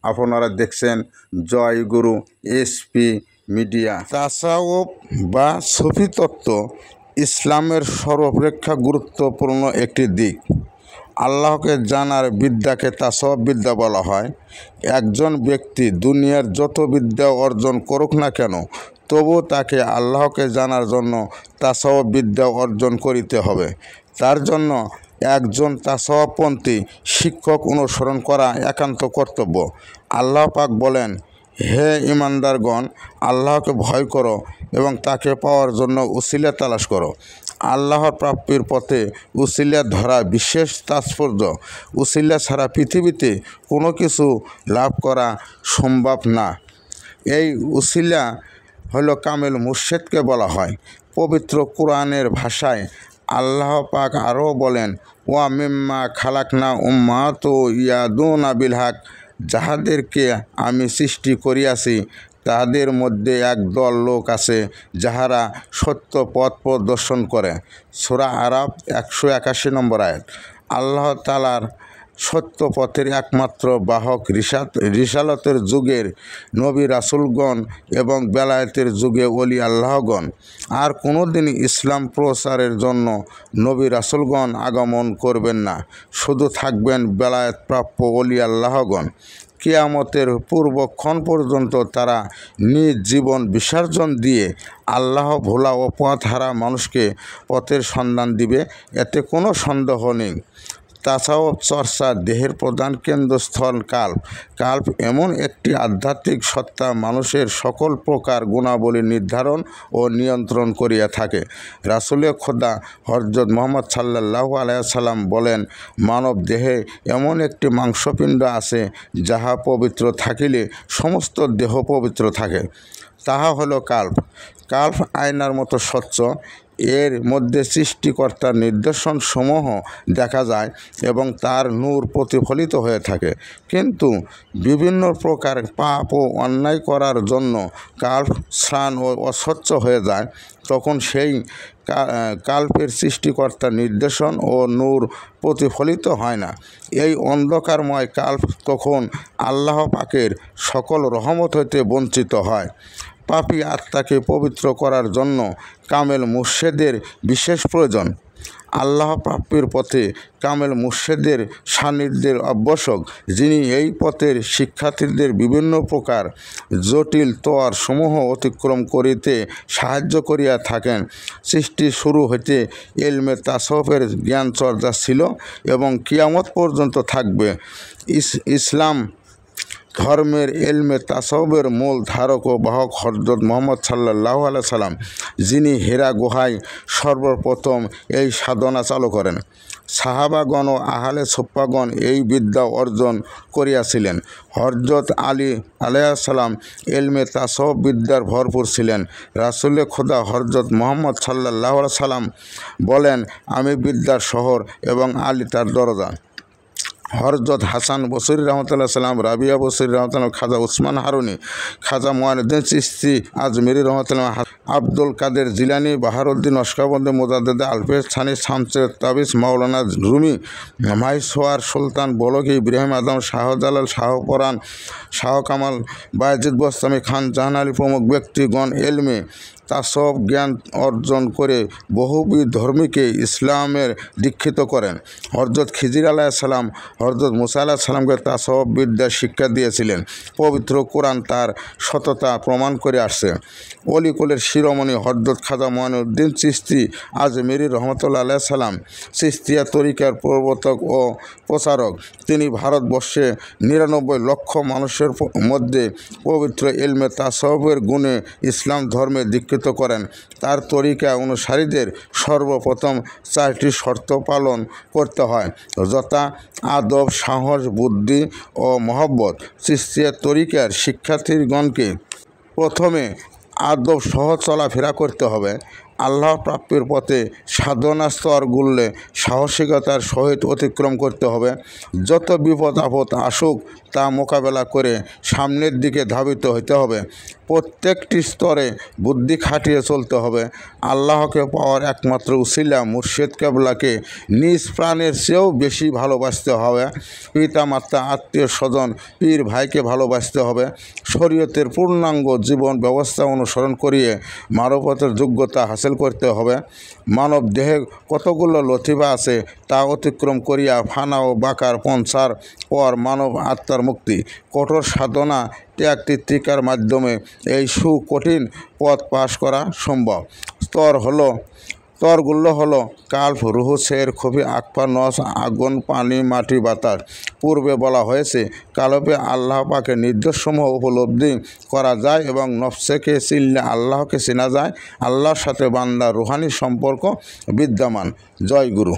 আপনারা দেখছেন জয় গুরু SP media. তাসাউফ বা সুফি তত্ত্ব ইসলামের সর্বাপেক্ষা গুরুত্বপূর্ণ একটি দিক। আল্লাহকে জানার বিদ্যাকে তাসাউফ বিদ্যা বলা হয়। একজন ব্যক্তি দুনিয়ার যত বিদ্যা অর্জন করুক না কেন, তবু তাকে আল্লাহকে জানার জন্য তাসাউফ বিদ্যা অর্জন করিতে হবে। তার জন্য একজন তাসাউফপন্থী শিক্ষক অনুসরণ করা একান্ত কর্তব্য। আল্লাহ পাক বলেন, হে ঈমানদারগণ, আল্লাহকে ভয় করো এবং তাকে পাওয়ার জন্য উসিলা তালাশ করো। আল্লাহর প্রাপ্তির পথে উসিলা ধরা বিশেষ তাৎপর্য। উসিলা ছাড়া পৃথিবীতে কোনো কিছু লাভ করা সম্ভব না। এই উসিলা হলো কামেল মুর্শেদকে বলা হয়। পবিত্র কোরআনের ভাষায় আল্লাহ পাক আরও বলেন, ওয়া মিম্মা খালাকনা উম্মাতুন ইয়াদুনা বিল হক, যাহাদেরকে আমি সৃষ্টি করিয়াছি তাহাদের মধ্যে একদল লোক আছে যাহারা সত্য পথ প্রদর্শন করে। সূরা আরাফ 181 নম্বর আয়াত। আল্লাহ তাআলার সত্য পথের একমাত্র বাহক রিসালতের যুগের নবী রাসূলগণ এবং বেলায়েতের যুগে ওলি আল্লাহগণ। আর কোনো দিন ইসলাম প্রচারের জন্য নবী রাসূলগণ আগমন করবেন না, শুধু থাকবেন বেলায়েত প্রাপ্য ওলি আল্লাহগণ। কিয়ামতের পূর্বক্ষণ পর্যন্ত তারা নিজ জীবন বিসর্জন দিয়ে আল্লাহ ভোলা ও পথহারা মানুষকে পথের সন্ধান দিবে, এতে কোনো সন্দেহ নেই। তাসাউফ চর্চা দেহের প্রধান কেন্দ্রস্থল কাল্প। কাল্প এমন একটি আধ্যাত্মিক সত্তা মানুষের সকল প্রকার গুণাবলী নির্ধারণ ও নিয়ন্ত্রণ করিয়া থাকে। রাসূলে খোদা হযরত মুহাম্মদ সাল্লাল্লাহু আলাইহি ওয়াসাল্লাম বলেন, মানব দেহে এমন একটি মাংসপিণ্ড আছে যাহা পবিত্র থাকিলে সমস্ত দেহ পবিত্র থাকে, তাহা হলো কাল্প। কাল্প আয়নার মতো স্বচ্ছ। এর মধ্যে সৃষ্টিকর্তার নিদর্শনসমূহ দেখা যায় এবং তার নূর প্রতিফলিত হয়ে থাকে। কিন্তু বিভিন্ন প্রকার পাপ ও অন্যায় করার জন্য কাল্প শ্রান ও অস্বচ্ছ হয়ে যায়। তখন সেই কাল্পের সৃষ্টিকর্তার নির্দেশন ও নূর প্রতিফলিত হয় না। এই অন্ধকারময় কাল্প তখন আল্লাহ পাকের সকল রহমত হইতে বঞ্চিত হয়। পাপী আত্মাকে পবিত্র করার জন্য কামেল মুর্শেদের বিশেষ প্রয়োজন। আল্লাহ প্রাপ্তির পথে কামেল মুর্শেদের সান্নিধ্যের আবশ্যক, যিনি এই পথের শিক্ষার্থীদের বিভিন্ন প্রকার জটিল তোয়ার সমূহ অতিক্রম করিতে সাহায্য করিয়া থাকেন। সৃষ্টি শুরু হইতে ইলমে তাসাউফের জ্ঞান চর্চা ছিল এবং কিয়ামত পর্যন্ত থাকবে। ইসলাম ধর্মের ইলমে তাসাউফের মূল ধারক ও বাহক হযরত মুহাম্মদ সাল্লাল্লাহু আলাইহি সাল্লাম, যিনি হিরা গুহায় সর্বপ্রথম এই সাধনা চালু করেন। সাহাবাগণ ও আহলে সুফফাগণ এই বিদ্যা অর্জন করিয়াছিলেন। হযরত আলী আলাইহিস সালাম ইলমে তাসাউফ বিদ্যার ভরপুর ছিলেন। রাসূলে খোদা হযরত মুহাম্মদ সাল্লাল্লাহু আলাইহি সাল্লাম বলেন, আমি বিদ্যার শহর এবং আলী তার দরজা। হযরত হাসান বসরি রহমতুল্লাহ সাল্লাম, রাবিয়া বসরি রহমতুল্লাহ, খাজা উসমান হারুনি, খাজা মুঈনুদ্দিন চিশতি আজমিরি রহমতুল্লাহ, আব্দুল কাদের জিলানি, বাহারউদ্দিন নকশবন্দি, মুজাদ্দিদ আলফেজ ছানি, শামসে তাবিস, মাওলানা রুমি, মাইসওয়ার সুলতান বলখি, ইব্রাহিম আদম, শাহজালাল, শাহপরান, শাহ কামাল, বায়েজিদ বোস্তামি, খান জাহান আলী প্রমুখ ব্যক্তিগণ ইলমে তাসাউফ জ্ঞান অর্জন করে বহুবিধ ধর্মীকে ইসলামের দীক্ষিত করেন। হযরত খিজির আলাইহিস সালাম হযরত মুসা আলাইহিস সালামকে তাসাউফ বিদ্যার শিক্ষা দিয়েছিলেন। পবিত্র কোরআন তার সততা প্রমাণ করে আসছে। অলিকুলের শিরোমণি হযরত খাজা মুঈনুদ্দিন চিশতি আজমিরি রহমতুল্লাহ আলাইহিস সালাম চিশতিয়া তরিকার প্রবর্তক ও প্রচারক। তিনি ভারতবর্ষে 99 লক্ষ মানুষের মধ্যে পবিত্র ইলমে তাসাউফের গুণে ইসলাম ধর্মে দীক্ষিত করেন। তার তরিকা অনুসারীদের সর্বপ্রথম 4টি শর্ত পালন করতে হয়, যথা আদব, সাহস, বুদ্ধি ও মহব্বত। চিশতিয়া তরিকার শিক্ষার্থীগণকে প্রথমে আদব সহ চলাফেরা করতে হবে। আল্লাহ প্রাপ্তির পথে সাধনা স্তরগুলো সাহসিকতার সহিত অতিক্রম করতে হবে। যত বিপদ আপদ আসুক তা মোকাবেলা করে সামনের দিকে ধাবিত হতে হবে। প্রত্যেকটি স্তরে বুদ্ধি খাটিয়ে চলতে হবে। আল্লাহকে পাওয়ার একমাত্র উসিলা মুর্শিদ কেবলাকে নিজ প্রাণের চেয়েও বেশি ভালোবাসতে হবে। পিতামাতা, আত্মীয় স্বজন, পীর ভাইকে ভালোবাসতে হবে। শরীয়তের পূর্ণাঙ্গ জীবন ব্যবস্থা অনুসরণ করিয়ে মানবতার যোগ্যতা হাসিল করতে হবে। মানব দেহে কতগুলো লতিফা আছে তা অতিক্রম করিয়া ফানা ও বাঁকার পৌঁছার পর মানব আত্মার মুক্তি। কঠোর সাধনা ত্যাগ তিতিকার মাধ্যমে এই সুকঠিন পথ পাশ করা সম্ভব। স্তরগুলো হলো কাল্প, রুহ, শের, খফি, আকফা, নস, আগুন, পানি, মাটি, বাতাস। পূর্বে বলা হয়েছে কালবে আল্লাহ পাকের নির্দেশসমূহ উপলব্ধি করা যায় এবং নফসকে চিনলে আল্লাহকে চেনা যায়। আল্লাহর সাথে বান্দার রুহানি সম্পর্ক বিদ্যমান। জয় গুরু।